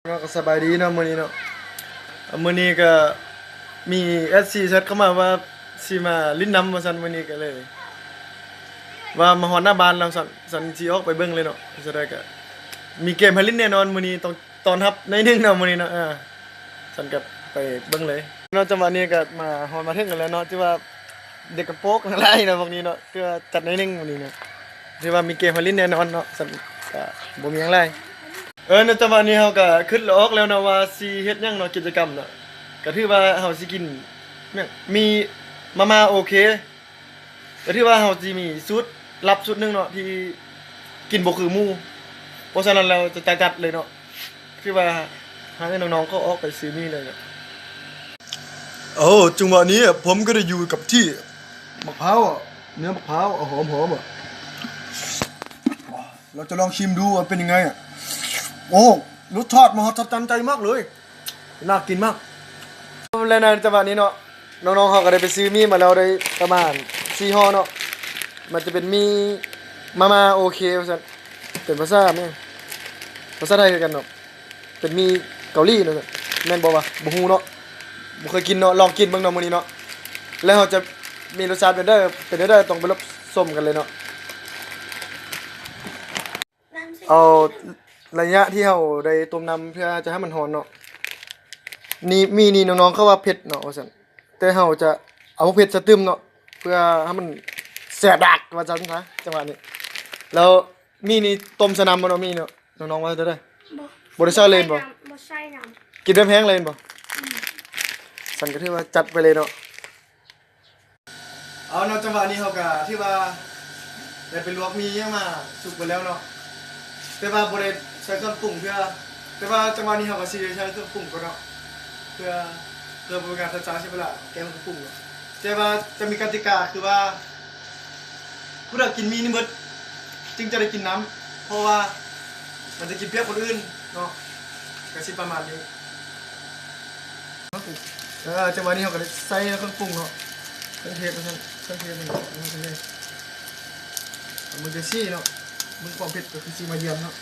ก็สบายดีเนาะมื้อนี้เนาะมื้อนี้ก็มีSCแชทเข้ามาว่าสิมาลิ้นน้ำว่าซั่นมื้อนี้ก็เลยว่ามาฮอดหน้าบ้านแล้วซั่นสิออกไปเบิ่งเลยเนาะจะได้ก็มีเกมให้ลิ้นแน่นอนมื้อนี้ต้องตอนรับในอยหนึงเนาะมื้อนี้เนาะซั่นก็ไปเบิ่งเลยเนาะจังหวะนี้ก็มาฮอดมาถึงกันแล้วเนาะที่ว่าเด็กกระโปรงอะไรเนาะพวกนี้เนาะคือจัดในอยหนึงมื้อนี้เนาะที่ว่ามีเกมให้ลิ้นแน่นอนเนาะซั่นก็บ่มีหยังหลาย ในจังหวะนี้เฮาก็คิดแล้วออกแล้วนะว่าสิเฮ็ดหยังเนาะกิจกรรมเนาะก็ถือว่าเฮาสิกินหยังมีมาโอเคก็ถือว่าเฮาสิมีสูตรลับสูตรหนึงเนาะที่กินบ่คือหมู่เพราะฉะนั้นเราจะจัดเลยเนาะคือว่าหาให้น้องๆเขาออกไปซื้อนี่เลยเนาะจังหวะนี้ผมก็ได้อยู่กับที่มะพร้าวเนื้อมะพร้าวหอมๆเราจะลองชิมดูว่าเป็นยังไงโอ้รสชาติมหัศจรรย์ใจมากเลยน่ากินมากแล้วในจังหวะนี้เนาะน้องๆเขาก็ได้ไปซื้อมีมาแล้วได้ประมาณ4ห่อเนาะมันจะเป็นมีมาโอเคว่าซั่นเป็นภาษาภาษาไทยกันเนาะเป็นมีเกาหลีเนาะแม่นบ่วะบ่ฮู้เนาะบ่เคยกินเนาะลองกินเบิ่งเนาะมื้อนี้เนาะแล้วเขาจะมีรสชาติเป็นได้ต้องไปรับส้มกันเลยเนาะเอาระยะที่เราได้ต้มน้ำเพื่อจะให้มันหอนเนาะนี่น้องๆเขาว่าเผ็ดเนาะว่าซั่นแต่เราจะเอาเผ็ดสะตึมเนาะเพื่อให้มันแซ่บดักว่าซั่นซะจังหวะนี้แล้วนี่ต้มสนำบ่เนาะมีเนาะน้องๆว่าจะได้บ่ได้ใส่เลยบ่ใช่น้กินได้แพงเลยบ่สั่นก็ถือว่าจัดไปเลยเนาะเอาเนาะจังหวะนี้เขาก็ที่ว่าได้ไปลวกมียังมาสุกไปแล้วเนาะแต่ว่าบ่ได้ใช้เครื่องปรุงเพื่อแต่ว่าจังหวะนี้เราก็สิใช้เครื่องปรุงก่อนเนาะเพื่อบริการช้าๆใช่เวลาแกงเครื่องปรุงเนาะแต่ว่าจะมีกติกาคือว่าผู้ใดกินมีนี่หมดจึงจะได้กินน้ำเพราะว่ามันจะกินเปรียกคนอื่นเนาะก็สิประมาณนี้จังหวะนี้เราก็ได้ใส่เครื่องปรุงเนาะเครื่องเทศมันเครื่องเทศมันเลยมันจะซี่เนาะมึงความเผ็ดก็คือซีมาเยือนเนาะ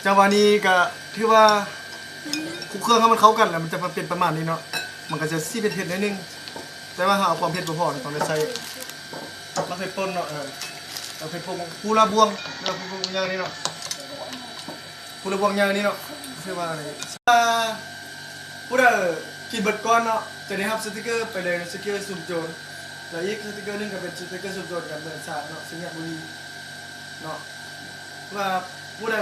จังหวะนี้ก็ถือว่าคุกเครื่องให้มันเข้ากันแล้วมันจะเป็นประมาณนี้เนาะมันก็จะซีเผ็ดๆนิดนึงแต่ว่าเอาความเผ็ดพอๆต้องได้ใส่มะเขือต้นเนาะเอาเผ็ดพวกผู้ละบวงแล้วผู้อย่างนี้เนาะผู้ละบวงอย่างนี้เนาะคือว่าอะไรผู้ใดกินเบิดก้อนเนาะจะได้รับสติกเกอร์ไปเลยสติกเกอร์สุ่มโจรแล้วอีกสติกเกอร์นึงก็เป็นสติกเกอร์สุ่มโจรกับเมืองสามเนาะสิงห์บุรีเนาะว่าผู้ใด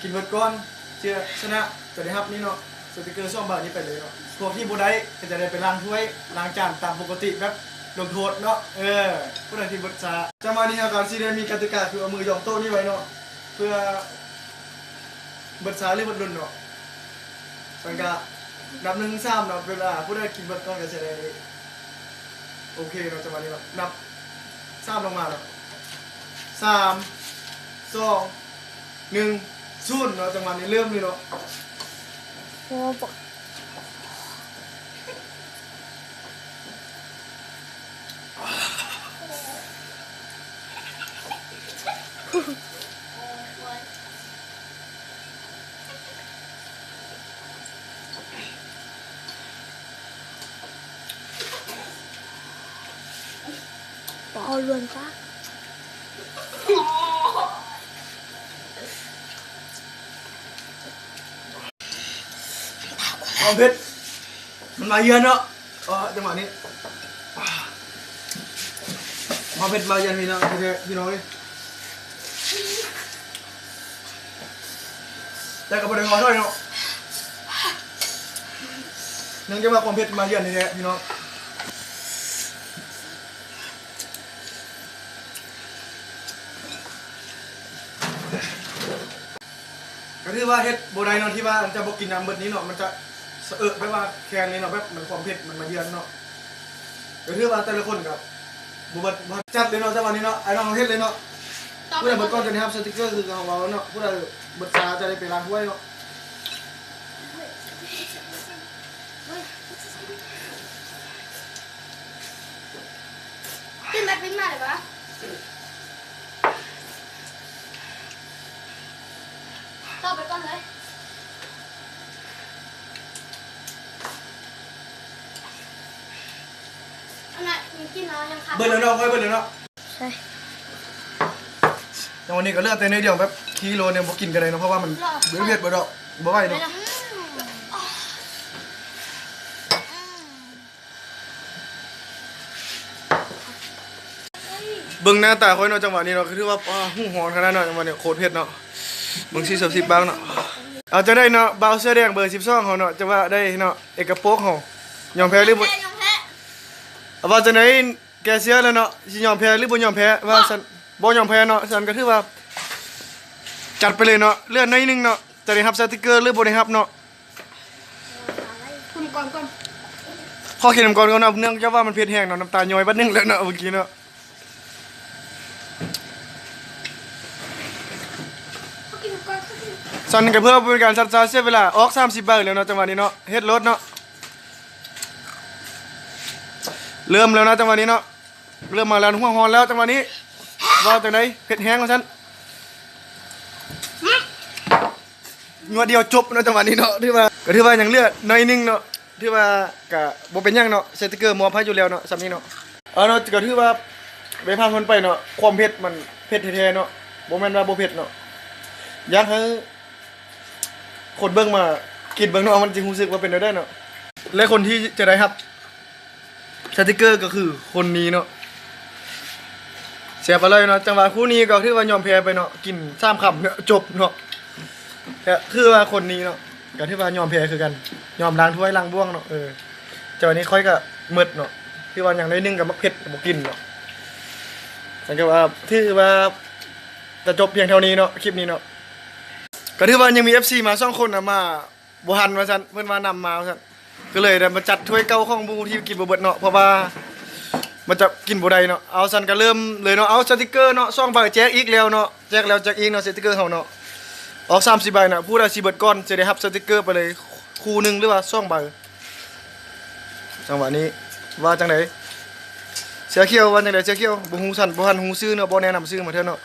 กินเบิดก้อนเชื่อชนะจะได้รับนี่เนาะสติกเกอร์2 บาทนี้ไปเลยเนาะพวกที่บ่ได้ก็จะได้ไปล้างถ้วยล้างจานตามปกติแบบลงโทษเนาะผู้ใดที่เบิดช้าจังหวะนี้ครับสิได้มีกติกาคือเอามือยองโต๊ะนี้ไว้เนาะเพื่อเบิดช้าหรือเบิดรุนเนาะมันก็นับ1 3เนาะเวลาผู้ใดกินเบิดก้อนก็จะได้โอเคเนาะจังหวะนี้เนาะนับ3ลงมาเนาะ3 2 1 0เนาะจังหวะนี้เริ่มเลยเนาะำโอ้บอกเอาล้วนจ้าความเผ็ดมันมาเยือนเนาะจังหวะนี้ความเผ็ดมาเยือนพี่น้องพี่น้องเลยแต่กับบริวารด้วยเนาะยังจะมาความเผ็ดมาเยือนนี่แหละพี่น้องก็คือว่าเฮ็ดโบราณเนาะที่ว่าจะบอกกินน้ำเบิดนี้เนาะมันจะสะแบบว่าแคนนี้เนาะแบบมันความเผ็ดมันมาเยือนเนาะก็คือว่าแต่ละคนกับบุบจัดเลยเนาะจังหวะนี้เนาะไอ้น้องเฮ็ดเลยเนาะผู้ใดเบิดก้อนจะได้รับสติ๊กเกอร์คือของเราเนาะผู้ใดเบิดชาจะได้ไปล้างถ้วยเนาะ ขึ้นมาเลยปะต่อไปก่อนเลยอันนั้นยังกินแล้วยังขาด เบิร์เลยเนาะค่อยเบิร์เลยเนาะ ใช่ อย่างวันนี้ก็เลือกแต่ในเดียวแบบกิโลเนี่ยบ่กินกันเลยเนาะเพราะว่ามันเบื่อเผ็ดบ่ดอกบ่ไหวเนาะเบิ่งหน้าตาค่อยเนาะจังหวะนี้เนาะคือว่าหูหอนขนาดเนาะจังหวะนี้โคตรเผ็ดเนาะบางที10บ้างเนาะเอาจะได้เนาะบ่าวเสื้อแดงเบอร์12เฮาเนาะจะว่าได้เนาะเอกโป๊กเฮายอมแพ้หรือบ่ ยังแพ้ ว่าจะไหนแกเสียแล้วเนาะสิยอมแพ้หรือบ่ยอมแพ้ว่าซั่นบ่ยอมแพ้เนาะซั่นก็ถือว่าจัดไปเลยเนาะเลื่อนหน่อยนึงเนาะจะได้รับสติกเกอร์หรือบ่ได้รับเนาะ คุณก่อนก่อน พอเขียนน้ำก่อนก็เนาะเนื่องจากว่ามันเผ็ดแห้งเนาะน้ำตาย้อยบัดนึงแล้วเนาะเมื่อกี้เนาะ เขากินก่อนเขากิน สั่นก็เพื่อเป็นการซัดซาเสียเวลาออก30บาทแล้วเนาะจังหวะนี้เนาะเฮ็ดรถเนาะเริ่มแล้วนะจังหวะนี้เนาะเริ่มมาแล้วหัวฮอนแล้วจังหวะนี้ว่าจังไดเผ็ดแห้งว่าซั่นงัวเดียวจบเนาะจังหวะนี้เนาะที่ว่าก็ถือว่ายังเหลือหน่อยนึงเนาะที่ว่าก็บ่เป็นหยังเนาะสติกเกอร์มอบให้อยู่แล้วเนาะซำนี้เนาะเนาะก็ถือว่าไปพาคนไปเนาะความเผ็ดมันเผ็ดแท้ๆเนาะบ่แม่นว่าบ่เผ็ดเนาะอยากให้คนเบิ่งมากินเบิ่งเนาะมันสิรู้สึกว่าเป็นได้เนาะและคนที่จะได้รับสติกเกอร์ก็คือคนนี้เนาะเสียไปเลยเนาะจังหวะคู่นี้ก็ถือว่ายอมแพ้ไปเนาะกิน3คำเนาะจบเนาะแต่คือว่าคนนี้เนาะก็ถือว่ายอมแพ้คือกันยอมล้างถ้วยล้างบ้วงเนาะจังหวะนี้ค่อยก็มืดเนาะที่ว่าอย่างน้อยนึงก็บ่เผ็ดบ่กินเนาะสังเกตว่าถือว่าจะจบเพียงเท่านี้เนาะคลิปนี้เนาะก็ถือว่ายังมี FC มา2คนน่ะมาบ่ทันว่าซั่นเพิ่นมานำมาว่าซั่นก็เลยได้มาจัดถ้วยเก่าของบูที่กินบ่เบิดเนาะเพราะว่ามันจะกินบ่ได้เนาะเอาซั่นก็เริ่มเลยเนาะเอาสติกเกอร์เนาะ2ใบแจกอีกแล้วเนาะแจกแล้วแจกอีกเนาะสติกเกอร์เฮาเนาะออก30ใบน่ะผู้ใดสิเบิดก่อนจะได้รับสติกเกอร์ไปเลยคู่หนึงหรือว่า2ใบจังหวะนี้ว่าจังได๋เสือเขียวว่าจังได๋เสือเขียวบ่ฮู้ซั่นบ่ทันฮู้ชื่อเนาะบ่แนะนำชื่อมาเท่าเนาะ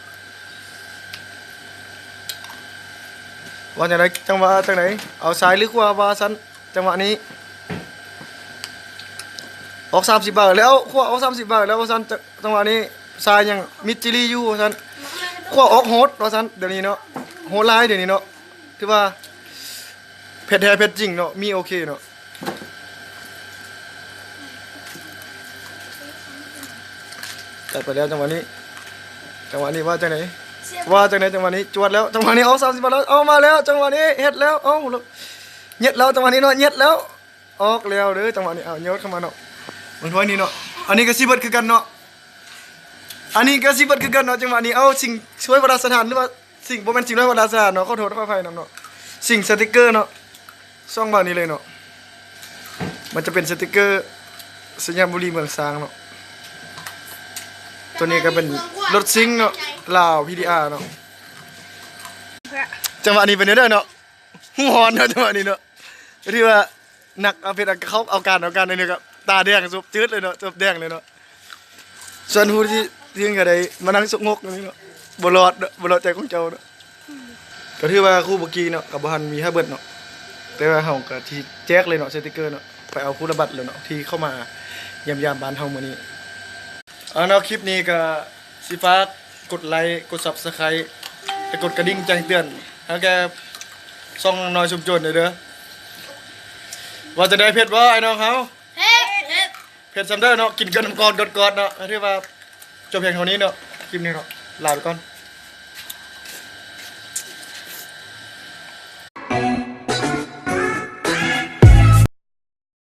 ว่าจังได๋จังหวะจังได๋เอาซ้ายหรือขวาว่าซั่นจังหวะนี้ออก30บาทแล้วขวาออก30บาทแล้วว่าซั่นจังหวะนี้ซ้ายยังมิดจิลีอยู่ว่าซั่นขวาออกโหดว่าซั่นเดี๋ยวนี้เนาะโหดหลายเดี๋ยวนี้เนาะถือว่าเผ็ดแท้เผ็ดจริงเนาะมีโอเคเนาะจัดไปแล้วจังหวะนี้ว่าจังไหนว่าจังไหนจังหวะนี้จวดแล้วจังหวะนี้เอา30บาทแล้วเอามาแล้วจังหวะนี้เฮ็ดแล้วเอาเย็ดแล้วจังหวะนี้เนาะเย็ดแล้วออกแล้วเด้อจังหวะนี้เอาโยดเข้ามาเนาะมันถ้วยนี้เนาะอันนี้ก็สิเบิดคือกันเนาะอันนี้ก็สิเบิดคือกันเนาะจังหวะนี้เอาสิ่งช่วยประดาสถานหรือว่าสิ่งบ่แม่นสิ่งช่วยประดาสถานเนาะขอโทษขออภัยนำเนาะสิ่งสติกเกอร์เนาะ2บาทนี้เลยเนาะมันจะเป็นสติกเกอร์สัญญาณบุรีเมืองซางเนาะตัวนี้ก็เป็นรถซิงค์เนาะลาว PDR เนาะจังหวะนี้เป็นได้เนาะหูหอนเนาะจังหวะนี้เนาะที่ว่าหนักเอาเพชรเขาเอาการในนี้ก็ตาแดงสุบจืดเลยเนาะสุบแดงเลยเนาะส่วนผู้ที่ยังไงมานั่งสุกงกอย่างนี้เนาะบลอดใจของเจ้าเนาะก็ถือว่าคู่บุกีเนาะกับบ้านมีให้เบิดเนาะแต่ว่าเฮาก็ที่แจกเลยเนาะสติกเกอร์เนาะไปเอาคู่ระบัดเลยเนาะที่เข้ามายามบ้านเฮามื้อนี้เอาเนาะคลิปนี้ก็สิฝากกดไลค์กด Subscribe ไปกดกระดิ่งแจ้งเตือนแล้วแกส่องน้อยชุมชนเด้อว่าจะได้เผ็ดบ่ไอ้น้องเฮา เฮ็ดเฮ็ด เผ็ดซำเด้อเนาะกินกันน้ำก่อนกอดๆเนาะที่ว่าจบเพียงเท่านี้เนาะคลิปนี้เนาะลาไปก่อน